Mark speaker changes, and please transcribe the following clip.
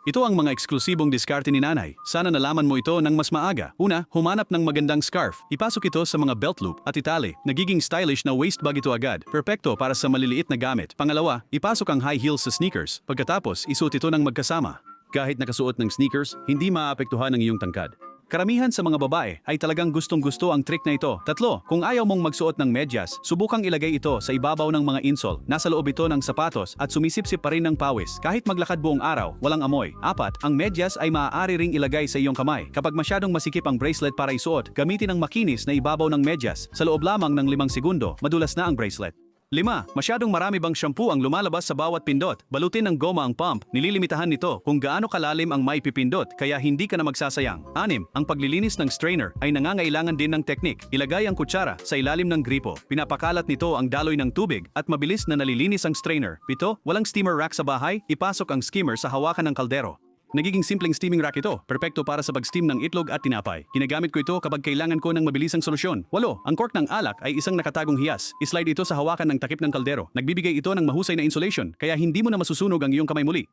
Speaker 1: Ito ang mga eksklusibong diskarte ni nanay. Sana nalaman mo ito ng mas maaga. Una, humanap ng magandang scarf. Ipasok ito sa mga belt loop at itali. Nagiging stylish na waist bag ito agad. Perpekto para sa maliliit na gamit. Pangalawa, ipasok ang high heels sa sneakers. Pagkatapos, isuot ito ng magkasama. Kahit nakasuot ng sneakers, hindi maapektuhan ang iyong tangkad. Karamihan sa mga babae ay talagang gustong-gusto ang trick na ito. Tatlo, kung ayaw mong magsuot ng medyas, subukang ilagay ito sa ibabaw ng mga insole. Nasa loob ito ng sapatos at sumisipsip pa rin ng pawis. Kahit maglakad buong araw, walang amoy. Apat, ang medyas ay maaari ring ilagay sa iyong kamay. Kapag masyadong masikip ang bracelet para isuot, gamitin ang makinis na ibabaw ng medyas. Sa loob lamang ng 5 segundo, madulas na ang bracelet. 5. Masyadong marami bang shampoo ang lumalabas sa bawat pindot? Balutin ng goma ang pump, nililimitahan nito kung gaano kalalim ang may pipindot kaya hindi ka na magsasayang. 6. Ang paglilinis ng strainer ay nangangailangan din ng teknik. Ilagay ang kutsara sa ilalim ng gripo. Pinapakalat nito ang daloy ng tubig at mabilis na nalilinis ang strainer. 7. Walang steamer rack sa bahay? Ipasok ang skimmer sa hawakan ng kaldero. Nagiging simpleng steaming rack ito, perpekto para sa pag-steam ng itlog at tinapay. Ginagamit ko ito kapag kailangan ko ng mabilisang solusyon. 8. Ang cork ng alak ay isang nakatagong hiyas. I-slide ito sa hawakan ng takip ng kaldero. Nagbibigay ito ng mahusay na insulation, kaya hindi mo na masusunog ang iyong kamay muli.